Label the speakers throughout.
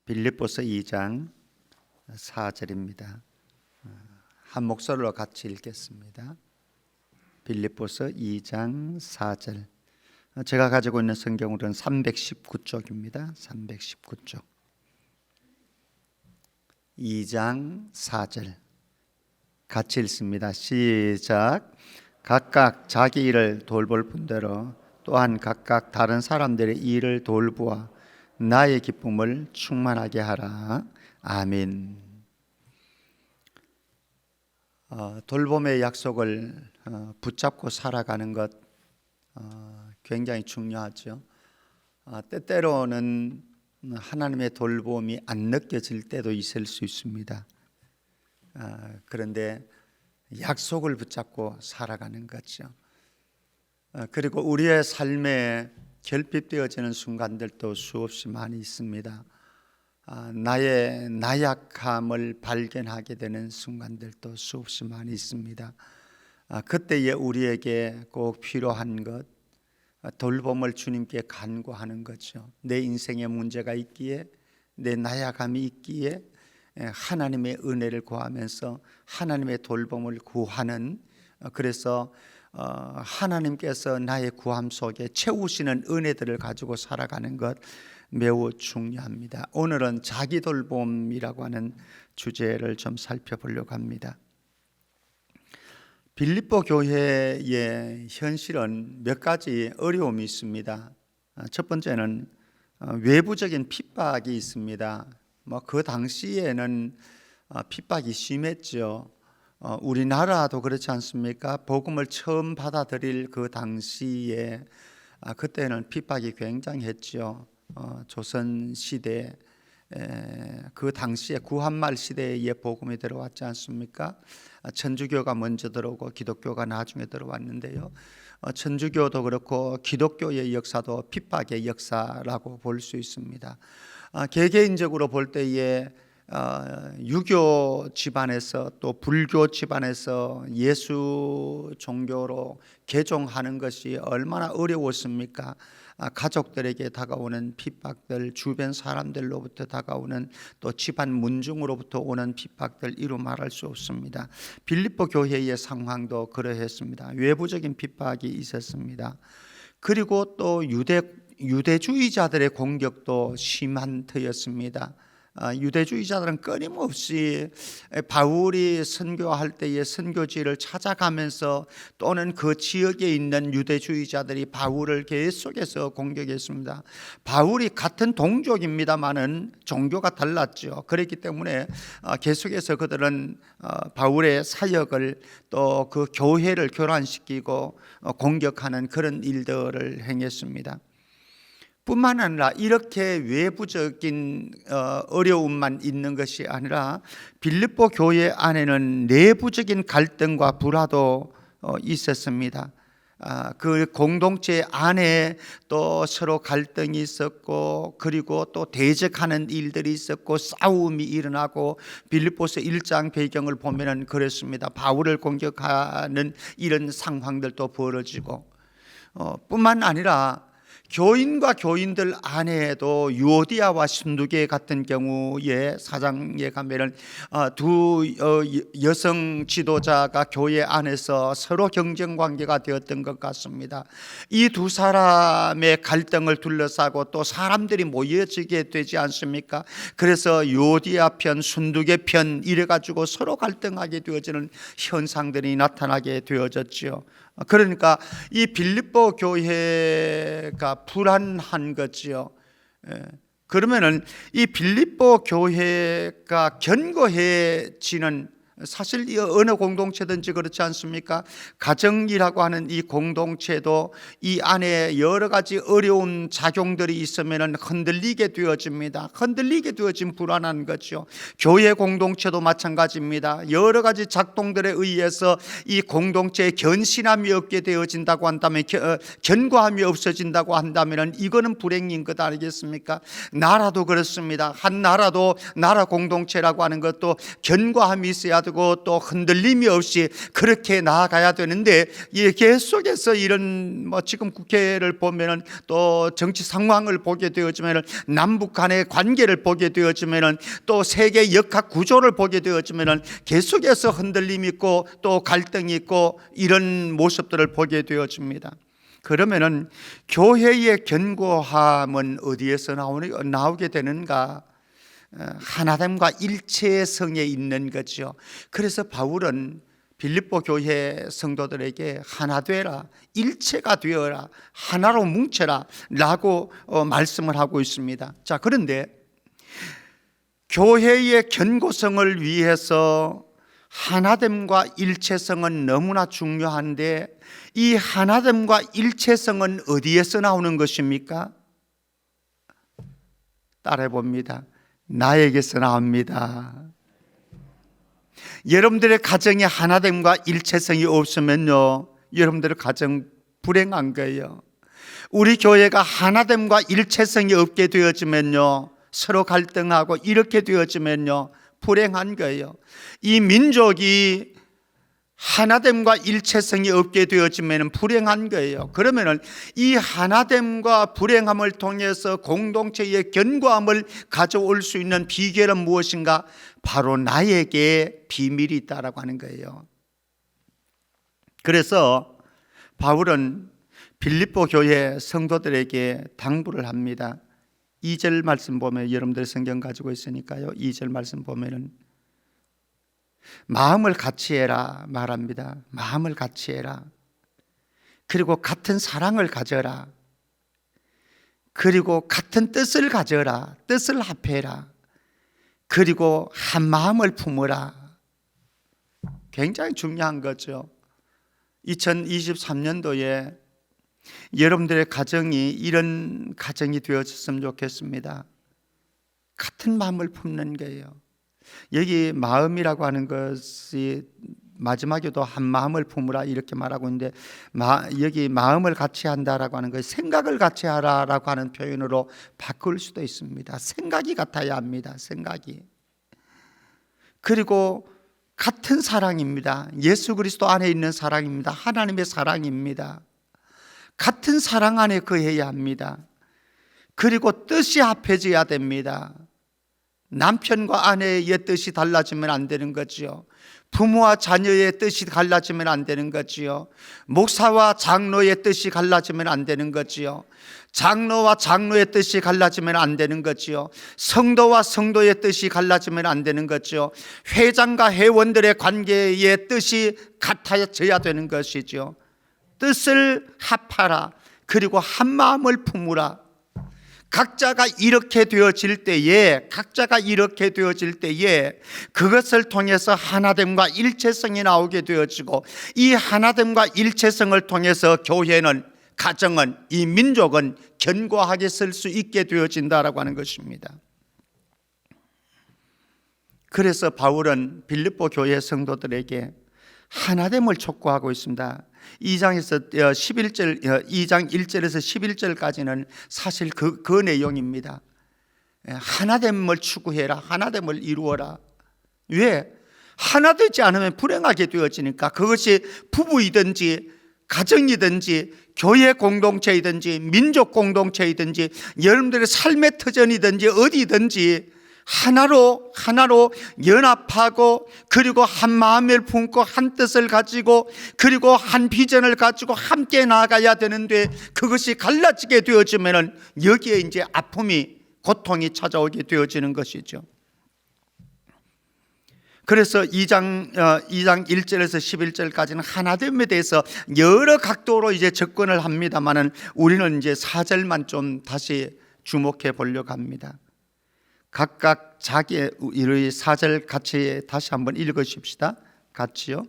Speaker 1: 빌립보서 2장 4절입니다. 한 목소리로 같이 읽겠습니다. 빌립보서 2장 4절. 제가 가지고 있는 성경으로는 319쪽입니다. 319쪽. 2장 4절. 같이 읽습니다. 시작. 각각 자기 일을 돌볼 분대로 또한 각각 다른 사람들의 일을 돌보아 나의 기쁨을 충만하게 하라. 아멘. 돌봄의 약속을 붙잡고 살아가는 것 굉장히 중요하죠. 때때로는 하나님의 돌봄이 안 느껴질 때도 있을 수 있습니다. 그런데 약속을 붙잡고 살아가는 거죠. 그리고 우리의 삶에 결핍되어지는 순간들도 수없이 많이 있습니다. 나의 나약함을 발견하게 되는 순간들도 수없이 많이 있습니다. 그때에 우리에게 꼭 필요한 것, 돌봄을 주님께 간구하는 거죠. 내 인생에 문제가 있기에, 내 나약함이 있기에 하나님의 은혜를 구하면서 하나님의 돌봄을 구하는, 그래서 하나님께서 나의 구함 속에 채우시는 은혜들을 가지고 살아가는 것 매우 중요합니다. 오늘은 자기 돌봄이라고 하는 주제를 좀 살펴보려고 합니다. 빌립보 교회의 현실은 몇 가지 어려움이 있습니다. 첫 번째는 외부적인 핍박이 있습니다. 그 당시에는 핍박이 심했죠. 우리나라도 그렇지 않습니까? 복음을 처음 받아들일 그 당시에 그때는 핍박이 굉장했죠. 조선 시대 그 당시에 구한말 시대에 복음이 들어왔지 않습니까? 천주교가 먼저 들어오고 기독교가 나중에 들어왔는데요. 천주교도 그렇고 기독교의 역사도 핍박의 역사라고 볼 수 있습니다. 개개인적으로 볼 때에 유교 집안에서 또 불교 집안에서 예수 종교로 개종하는 것이 얼마나 어려웠습니까? 가족들에게 다가오는 핍박들, 주변 사람들로부터 다가오는 또 집안 문중으로부터 오는 핍박들 이루 말할 수 없습니다. 빌립보 교회의 상황도 그러했습니다. 외부적인 핍박이 있었습니다. 그리고 또 유대주의자들의 공격도 심한 터였습니다. 유대주의자들은 끊임없이 바울이 선교할 때의 선교지를 찾아가면서 또는 그 지역에 있는 유대주의자들이 바울을 계속해서 공격했습니다. 바울이 같은 동족입니다만은 종교가 달랐죠. 그렇기 때문에 계속해서 그들은 바울의 사역을 또 그 교회를 교란시키고 공격하는 그런 일들을 행했습니다. 뿐만 아니라 이렇게 외부적인 어려움만 있는 것이 아니라 빌립보 교회 안에는 내부적인 갈등과 불화도 있었습니다. 그 공동체 안에 또 서로 갈등이 있었고, 그리고 또 대적하는 일들이 있었고, 싸움이 일어나고, 빌립보서 1장 배경을 보면은 그렇습니다. 바울을 공격하는 이런 상황들도 벌어지고, 뿐만 아니라 교인과 교인들 안에도 유오디아와 순두계 같은 경우에 사장에 가면은 두 여성 지도자가 교회 안에서 서로 경쟁 관계가 되었던 것 같습니다. 이 두 사람의 갈등을 둘러싸고 또 사람들이 모여지게 되지 않습니까? 그래서 유오디아 편, 순두계 편 이래가지고 서로 갈등하게 되어지는 현상들이 나타나게 되어졌죠. 그러니까 이 빌립보 교회가 불안한 거지요. 그러면은 이 빌립보 교회가 견고해지는, 사실 이 어느 공동체든지 그렇지 않습니까? 가정이라고 하는 이 공동체도 이 안에 여러 가지 어려운 작용들이 있으면 흔들리게 되어집니다. 흔들리게 되어진 불안한 거죠. 교회 공동체도 마찬가지입니다. 여러 가지 작동들에 의해서 이 공동체에 견신함이 없게 되어진다고 한다면, 견고함이 없어진다고 한다면 이거는 불행인 것 아니겠습니까? 나라도 그렇습니다. 한 나라도 나라 공동체라고 하는 것도 견고함이 있어야 되고 또 흔들림이 없이 그렇게 나아가야 되는데, 이 계속해서 이런 지금 국회를 보면은 또 정치 상황을 보게 되어지면은 남북 간의 관계를 보게 되어지면은 또 세계 역학 구조를 보게 되어지면은 계속해서 흔들림이 있고 또 갈등이 있고 이런 모습들을 보게 되어집니다. 그러면은 교회의 견고함은 어디에서 나오게 되는가? 하나됨과 일체성에 있는 거죠. 그래서 바울은 빌립보 교회 성도들에게 하나 되라, 일체가 되어라, 하나로 뭉쳐라 라고 말씀을 하고 있습니다. 자, 그런데 교회의 견고성을 위해서 하나됨과 일체성은 너무나 중요한데, 이 하나됨과 일체성은 어디에서 나오는 것입니까? 따라해 봅니다. 나에게서 나옵니다. 여러분들의 가정에 하나됨과 일체성이 없으면요, 여러분들의 가정 불행한 거예요. 우리 교회가 하나됨과 일체성이 없게 되어지면요, 서로 갈등하고 이렇게 되어지면요, 불행한 거예요. 이 민족이 하나됨과 일체성이 없게 되어지면 불행한 거예요. 그러면 이 하나됨과 불행함을 통해서 공동체의 견고함을 가져올 수 있는 비결은 무엇인가? 바로 나에게 비밀이 있다라고 하는 거예요. 그래서 바울은 빌립보 교회 성도들에게 당부를 합니다. 2절 말씀 보면, 여러분들 성경 가지고 있으니까요, 2절 말씀 보면은 마음을 같이 해라 말합니다. 마음을 같이 해라. 그리고 같은 사랑을 가져라. 그리고 같은 뜻을 가져라. 뜻을 합해라. 그리고 한 마음을 품어라. 굉장히 중요한 거죠. 2023년도에 여러분들의 가정이 이런 가정이 되어졌으면 좋겠습니다. 같은 마음을 품는 거예요. 여기 마음이라고 하는 것이 마지막에도 한 마음을 품으라 이렇게 말하고 있는데, 여기 마음을 같이 한다라고 하는 것, 생각을 같이 하라라고 하는 표현으로 바꿀 수도 있습니다. 생각이 같아야 합니다. 생각이. 그리고 같은 사랑입니다. 예수 그리스도 안에 있는 사랑입니다. 하나님의 사랑입니다. 같은 사랑 안에 거해야 합니다. 그리고 뜻이 합해져야 됩니다. 남편과 아내의 뜻이 달라지면 안 되는 거지요. 부모와 자녀의 뜻이 달라지면 안 되는 거지요. 목사와 장로의 뜻이 달라지면 안 되는 거지요. 장로와 장로의 뜻이 달라지면 안 되는 거지요. 성도와 성도의 뜻이 달라지면 안 되는 거지요. 회장과 회원들의 관계의 뜻이 같아져야 되는 것이죠. 뜻을 합하라. 그리고 한 마음을 품으라. 각자가 이렇게 되어질 때에 그것을 통해서 하나됨과 일체성이 나오게 되어지고, 이 하나됨과 일체성을 통해서 교회는, 가정은, 이 민족은 견고하게 설 수 있게 되어진다라고 하는 것입니다. 그래서 바울은 빌립보 교회 성도들에게 하나됨을 촉구하고 있습니다. 2장에서 11절, 2장 1절에서 11절까지는 사실 그 내용입니다. 하나됨을 추구해라. 하나됨을 이루어라. 왜? 하나 되지 않으면 불행하게 되어지니까. 그것이 부부이든지 가정이든지 교회 공동체이든지 민족 공동체이든지 여러분들의 삶의 터전이든지 어디든지 하나로 연합하고, 그리고 한 마음을 품고 한 뜻을 가지고, 그리고 한 비전을 가지고 함께 나아가야 되는데, 그것이 갈라지게 되어지면은 여기에 이제 아픔이, 고통이 찾아오게 되어지는 것이죠. 그래서 2장 1절에서 11절까지는 하나됨에 대해서 여러 각도로 이제 접근을 합니다만은, 우리는 이제 4절만 좀 다시 주목해 보려고 합니다. 각각 자기의 4절 같이 다시 한번 읽으십시다. 같이요.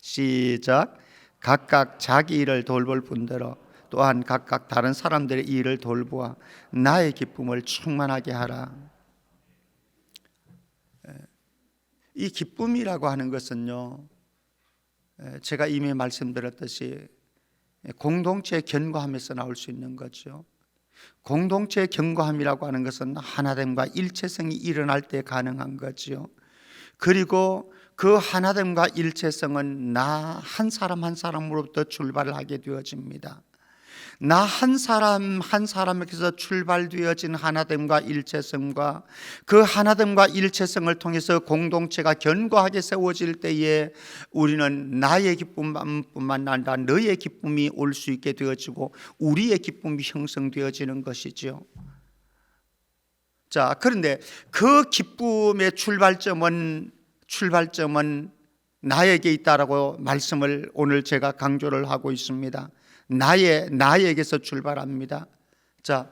Speaker 1: 시작. 각각 자기 일을 돌볼 뿐더러 또한 각각 다른 사람들의 일을 돌보아 나의 기쁨을 충만하게 하라. 이 기쁨이라고 하는 것은요, 제가 이미 말씀드렸듯이 공동체의 견고함에서 나올 수 있는 거죠. 공동체의 견고함이라고 하는 것은 하나됨과 일체성이 일어날 때 가능한 거죠. 그리고 그 하나됨과 일체성은 나 한 사람 한 사람으로부터 출발을 하게 되어집니다. 나 한 사람 한 사람에게서 출발되어진 하나됨과 일체성과 그 하나됨과 일체성을 통해서 공동체가 견고하게 세워질 때에 우리는 나의 기쁨뿐만 아니라 너의 기쁨이 올 수 있게 되어지고 우리의 기쁨이 형성되어지는 것이죠. 자, 그런데 그 기쁨의 출발점은 나에게 있다라고 말씀을 오늘 제가 강조를 하고 있습니다. 나에게서 출발합니다. 자,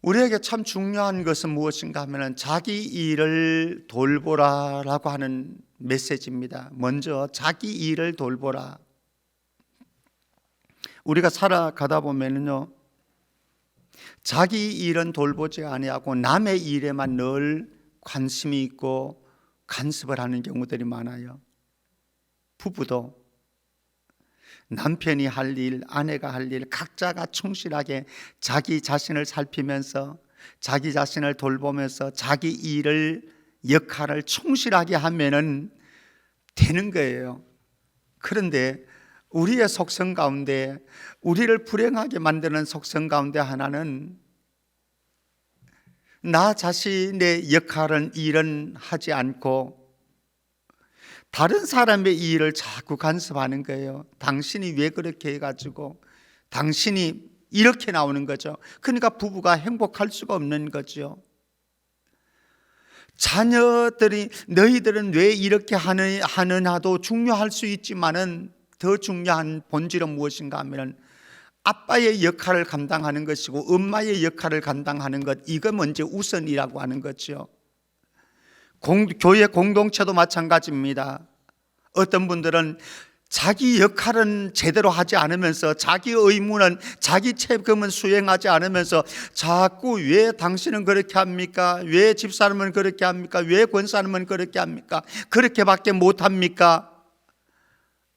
Speaker 1: 우리에게 참 중요한 것은 무엇인가 하면 자기 일을 돌보라라고 하는 메시지입니다. 먼저 자기 일을 돌보라. 우리가 살아가다 보면요, 자기 일은 돌보지 아니하고 남의 일에만 늘 관심이 있고 간섭을 하는 경우들이 많아요. 부부도 남편이 할 일, 아내가 할 일, 각자가 충실하게 자기 자신을 살피면서 자기 자신을 돌보면서 자기 일을, 역할을 충실하게 하면은 되는 거예요. 그런데 우리의 속성 가운데, 우리를 불행하게 만드는 속성 가운데 하나는 나 자신의 역할은, 일은 하지 않고 다른 사람의 일을 자꾸 간섭하는 거예요. 당신이 왜 그렇게 해가지고, 당신이 이렇게 나오는 거죠. 그러니까 부부가 행복할 수가 없는 거죠. 자녀들이 너희들은 왜 이렇게 하느냐도 중요할 수 있지만은 더 중요한 본질은 무엇인가 하면 아빠의 역할을 감당하는 것이고 엄마의 역할을 감당하는 것, 이거 먼저 우선이라고 하는 거죠. 교회 공동체도 마찬가지입니다. 어떤 분들은 자기 역할은 제대로 하지 않으면서 자기 의무는, 자기 책임은 수행하지 않으면서 자꾸 왜 당신은 그렇게 합니까? 왜 집사람은 그렇게 합니까? 왜 권사님은 그렇게 합니까? 그렇게밖에 못합니까?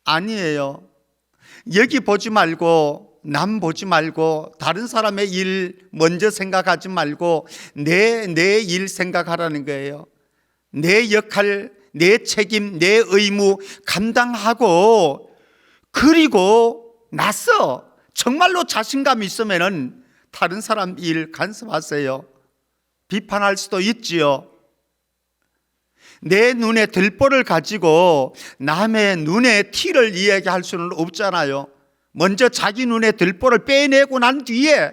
Speaker 1: 아니에요. 여기 보지 말고, 남 보지 말고, 다른 사람의 일 먼저 생각하지 말고 내 일 생각하라는 거예요. 내 역할, 내 책임, 내 의무 감당하고, 그리고 나서 정말로 자신감 있으면은 다른 사람 일 간섭하세요. 비판할 수도 있지요. 내 눈에 들보를 가지고 남의 눈에 티를 이야기할 수는 없잖아요. 먼저 자기 눈에 들보를 빼내고 난 뒤에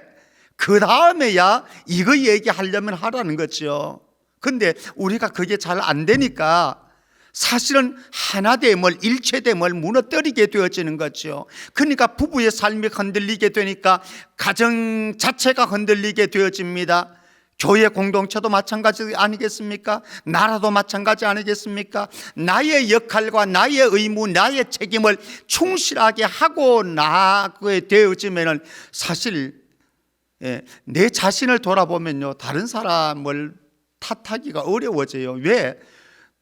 Speaker 1: 그 다음에야 이거 얘기하려면 하라는 거죠. 근데 우리가 그게 잘 안 되니까 사실은 하나됨을, 일체됨을 무너뜨리게 되어지는 거죠. 그러니까 부부의 삶이 흔들리게 되니까 가정 자체가 흔들리게 되어집니다. 교회 공동체도 마찬가지 아니겠습니까? 나라도 마찬가지 아니겠습니까? 나의 역할과 나의 의무, 나의 책임을 충실하게 하고 나가게 되어지면은 사실 내 자신을 돌아보면요, 다른 사람을 탓하기가 어려워져요. 왜?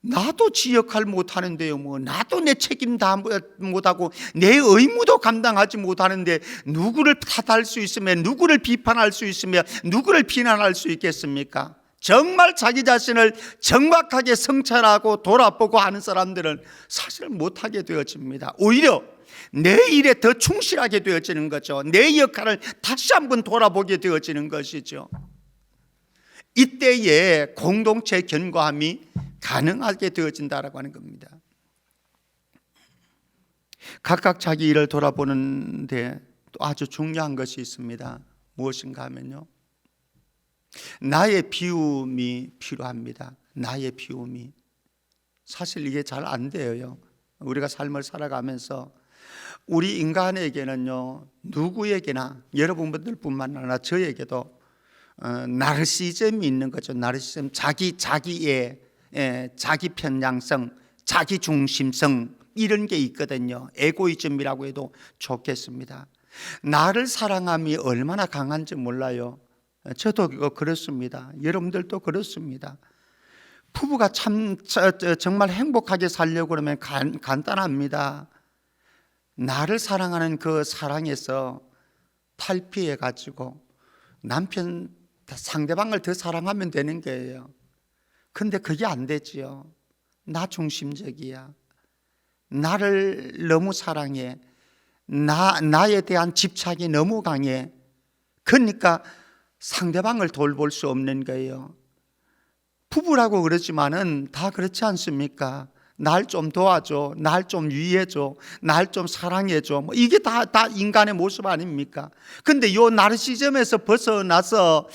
Speaker 1: 나도 지 역할 못하는데요, 나도 내 책임 다 못하고 내 의무도 감당하지 못하는데 누구를 탓할 수 있으며, 누구를 비판할 수 있으며, 누구를 비난할 수 있겠습니까? 정말 자기 자신을 정확하게 성찰하고 돌아보고 하는 사람들은 사실 못하게 되어집니다. 오히려 내 일에 더 충실하게 되어지는 거죠. 내 역할을 다시 한번 돌아보게 되어지는 것이죠. 이때에 공동체 견고함이 가능하게 되어진다라고 하는 겁니다. 각각 자기 일을 돌아보는데 또 아주 중요한 것이 있습니다. 무엇인가 하면요, 나의 비움이 필요합니다. 나의 비움이. 사실 이게 잘 안 돼요. 우리가 삶을 살아가면서 우리 인간에게는요, 누구에게나, 여러분들뿐만 아니라 저에게도 나르시즘이 있는 거죠. 나르시즘, 자기의 자기 편향성, 자기 중심성, 이런 게 있거든요. 에고이즘이라고 해도 좋겠습니다. 나를 사랑함이 얼마나 강한지 몰라요. 저도 그렇습니다. 여러분들도 그렇습니다. 부부가 정말 행복하게 살려고 그러면 간단합니다. 나를 사랑하는 그 사랑에서 탈피해 가지고 남편 상대방을 더 사랑하면 되는 거예요. 근데 그게 안 되지요. 나 중심적이야. 나를 너무 사랑해. 나에 대한 집착이 너무 강해. 그러니까 상대방을 돌볼 수 없는 거예요. 부부라고 그러지만은 다 그렇지 않습니까? 날 좀 도와줘, 날 좀 위해줘, 날 좀 사랑해줘. 뭐 이게 다 인간의 모습 아닙니까? 근데 요 나르시즘에서 벗어나서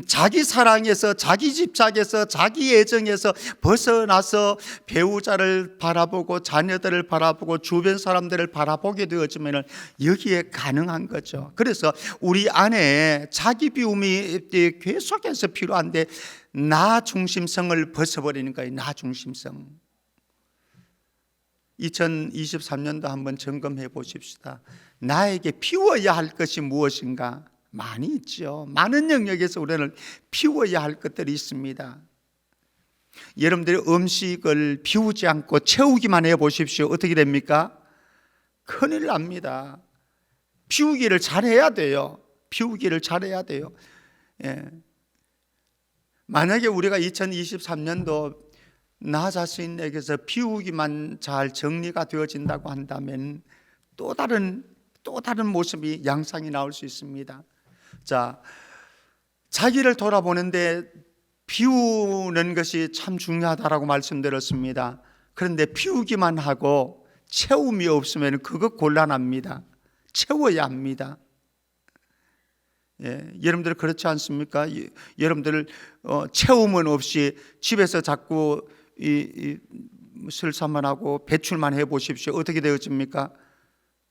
Speaker 1: 자기 사랑에서, 자기 집착에서, 자기 애정에서 벗어나서 배우자를 바라보고 자녀들을 바라보고 주변 사람들을 바라보게 되어지면 여기에 가능한 거죠. 그래서 우리 안에 자기 비움이 계속해서 필요한데 나 중심성을 벗어버리는 거예요. 나 중심성. 2023년도 한번 점검해 보십시다. 나에게 피워야 할 것이 무엇인가? 많이 있죠. 많은 영역에서 우리는 피워야 할 것들이 있습니다. 여러분들이 음식을 비우지 않고 채우기만 해 보십시오. 어떻게 됩니까? 큰일 납니다. 비우기를 잘해야 돼요. 비우기를 잘해야 돼요. 예. 만약에 우리가 2023년도 나 자신에게서 비우기만 잘 정리가 되어진다고 한다면 또 다른 모습이 양상이 나올 수 있습니다. 자, 자기를 돌아보는데 비우는 것이 참 중요하다라고 말씀드렸습니다. 그런데 비우기만 하고 채움이 없으면 그거 곤란합니다. 채워야 합니다. 예, 여러분들 그렇지 않습니까? 여러분들 채움은 없이 집에서 자꾸 설사만 하고 배출만 해 보십시오. 어떻게 되어집니까?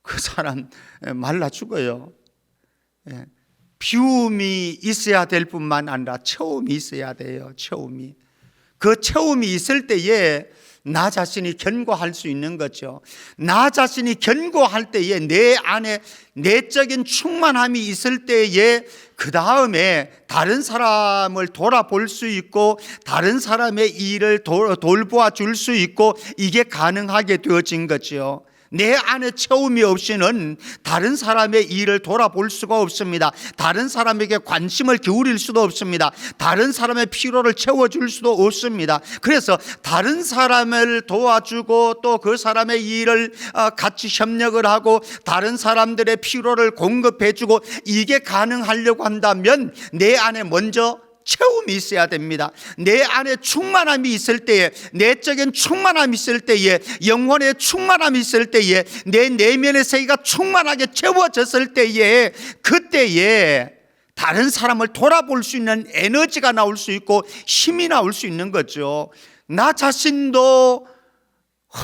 Speaker 1: 그 사람 말라 죽어요. 예. 비움이 있어야 될 뿐만 아니라 채움이 있어야 돼요. 채움이. 그 채움이 있을 때에 나 자신이 견고할 수 있는 거죠. 나 자신이 견고할 때에 내 안에 내적인 충만함이 있을 때에 그 다음에 다른 사람을 돌아볼 수 있고 다른 사람의 일을 돌보아 줄 수 있고 이게 가능하게 되어진 거죠. 내 안에 채움이 없이는 다른 사람의 일을 돌아볼 수가 없습니다. 다른 사람에게 관심을 기울일 수도 없습니다. 다른 사람의 필요를 채워줄 수도 없습니다. 그래서 다른 사람을 도와주고 또 그 사람의 일을 같이 협력을 하고 다른 사람들의 필요를 공급해주고 이게 가능하려고 한다면 내 안에 먼저 채움이 있어야 됩니다. 내 안에 충만함이 있을 때에, 내적인 충만함이 있을 때에, 영혼의 충만함이 있을 때에, 내 내면의 세계가 충만하게 채워졌을 때에, 그때에 다른 사람을 돌아볼 수 있는 에너지가 나올 수 있고 힘이 나올 수 있는 거죠. 나 자신도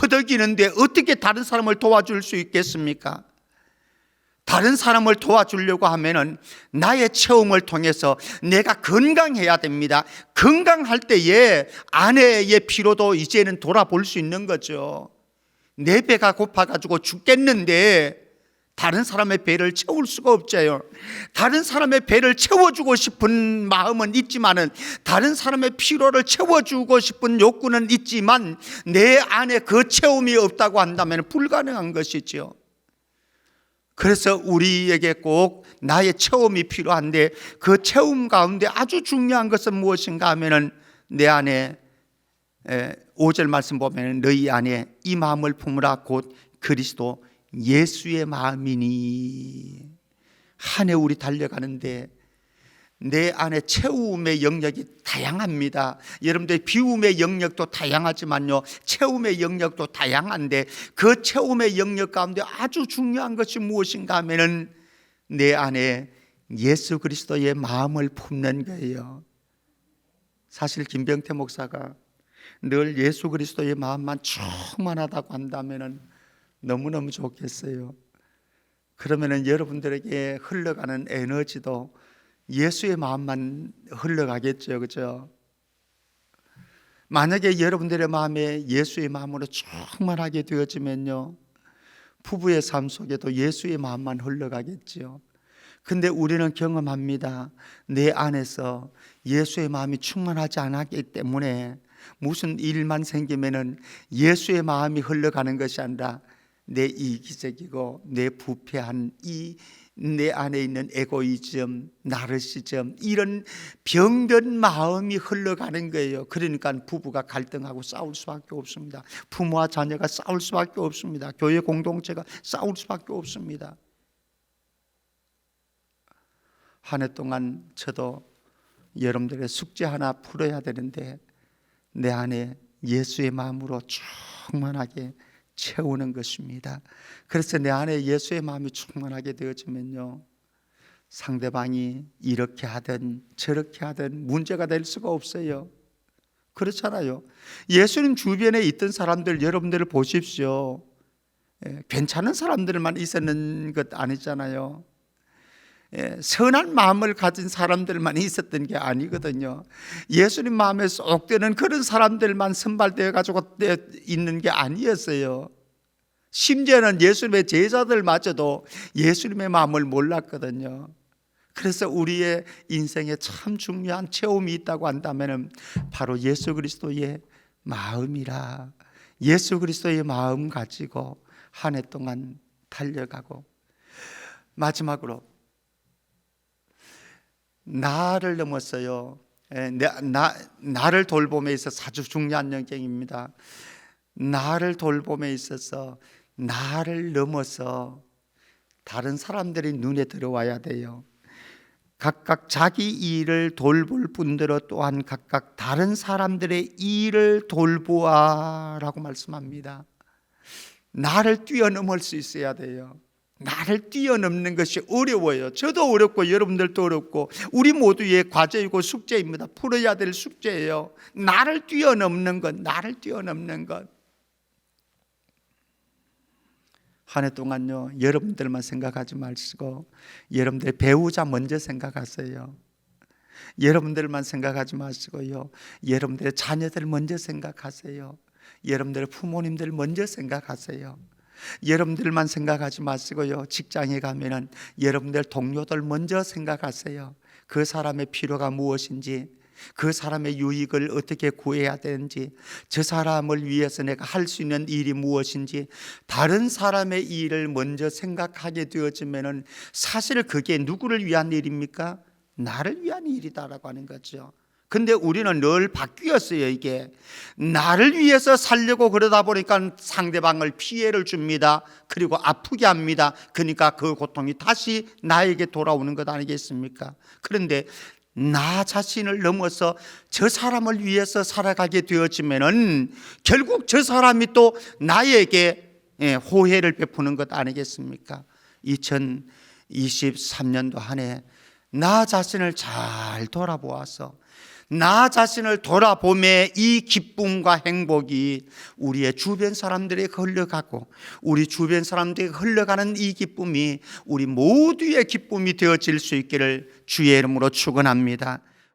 Speaker 1: 허덕이는데 어떻게 다른 사람을 도와줄 수 있겠습니까? 다른 사람을 도와주려고 하면은 나의 체험을 통해서 내가 건강해야 됩니다. 건강할 때에 아내의 피로도 이제는 돌아볼 수 있는 거죠. 내 배가 고파가지고 죽겠는데 다른 사람의 배를 채울 수가 없어요. 다른 사람의 배를 채워주고 싶은 마음은 있지만은 다른 사람의 피로를 채워주고 싶은 욕구는 있지만 내 안에 그 체험이 없다고 한다면 불가능한 것이죠. 그래서 우리에게 꼭 나의 체험이 필요한데 그 체험 가운데 아주 중요한 것은 무엇인가 하면은 내 안에 5절 말씀 보면 너희 안에 이 마음을 품으라 곧 그리스도 예수의 마음이니. 한 해 우리 달려가는데 내 안에 채움의 영역이 다양합니다. 여러분들 비움의 영역도 다양하지만요 채움의 영역도 다양한데 그 채움의 영역 가운데 아주 중요한 것이 무엇인가 하면은 내 안에 예수 그리스도의 마음을 품는 거예요. 사실 김병태 목사가 늘 예수 그리스도의 마음만 충만하다고 한다면은 너무너무 좋겠어요. 그러면은 여러분들에게 흘러가는 에너지도 예수의 마음만 흘러가겠죠. 그죠? 만약에 여러분들의 마음에 예수의 마음으로 충만하게 되어지면요 부부의 삶 속에도 예수의 마음만 흘러가겠죠. 근데 우리는 경험합니다. 내 안에서 예수의 마음이 충만하지 않았기 때문에 무슨 일만 생기면은 예수의 마음이 흘러가는 것이 아니라 내 이기적이고 내 부패한 이 내 안에 있는 에고이즘, 나르시즘, 이런 병든 마음이 흘러가는 거예요. 그러니까 부부가 갈등하고 싸울 수밖에 없습니다. 부모와 자녀가 싸울 수밖에 없습니다. 교회 공동체가 싸울 수밖에 없습니다. 한 해 동안 저도 여러분들의 숙제 하나 풀어야 되는데 내 안에 예수의 마음으로 충만하게 채우는 것입니다. 그래서 내 안에 예수의 마음이 충만하게 되어지면요, 상대방이 이렇게 하든 저렇게 하든 문제가 될 수가 없어요. 그렇잖아요. 예수님 주변에 있던 사람들 여러분들 보십시오. 괜찮은 사람들만 있었는 것 아니잖아요. 선한 마음을 가진 사람들만 있었던 게 아니거든요. 예수님 마음에 쏙 드는 그런 사람들만 선발되어 가지고 있는 게 아니었어요. 심지어는 예수님의 제자들마저도 예수님의 마음을 몰랐거든요. 그래서 우리의 인생에 참 중요한 체험이 있다고 한다면 바로 예수 그리스도의 마음이라. 예수 그리스도의 마음 가지고 한 해 동안 달려가고, 마지막으로 나를 넘어서요, 나를 돌봄에 있어서 아주 중요한 영역입니다. 나를 돌봄에 있어서 나를 넘어서 다른 사람들이 눈에 들어와야 돼요. 각각 자기 일을 돌볼 뿐더러 또한 각각 다른 사람들의 일을 돌보아라고 말씀합니다. 나를 뛰어넘을 수 있어야 돼요. 나를 뛰어넘는 것이 어려워요. 저도 어렵고 여러분들도 어렵고 우리 모두의 과제이고 숙제입니다. 풀어야 될 숙제예요. 나를 뛰어넘는 것, 나를 뛰어넘는 것. 한 해 동안요, 여러분들만 생각하지 마시고 여러분들의 배우자 먼저 생각하세요. 여러분들만 생각하지 마시고요, 여러분들의 자녀들 먼저 생각하세요. 여러분들의 부모님들 먼저 생각하세요. 여러분들만 생각하지 마시고요, 직장에 가면은 여러분들 동료들 먼저 생각하세요. 그 사람의 필요가 무엇인지, 그 사람의 유익을 어떻게 구해야 되는지, 저 사람을 위해서 내가 할 수 있는 일이 무엇인지, 다른 사람의 일을 먼저 생각하게 되어지면은 사실 그게 누구를 위한 일입니까? 나를 위한 일이다라고 하는 거죠. 근데 우리는 늘 바뀌었어요. 이게 나를 위해서 살려고 그러다 보니까 상대방을 피해를 줍니다. 그리고 아프게 합니다. 그러니까 그 고통이 다시 나에게 돌아오는 것 아니겠습니까? 그런데 나 자신을 넘어서 저 사람을 위해서 살아가게 되어지면은 결국 저 사람이 또 나에게 호혜를 베푸는 것 아니겠습니까? 2023년도 한 해 나 자신을 잘 돌아보아서 나 자신을 돌아보매 이 기쁨과 행복이 우리의 주변 사람들에게 흘러가고, 우리 주변 사람들에게 흘러가는 이 기쁨이 우리 모두의 기쁨이 되어질 수 있기를 주의 이름으로 축원합니다.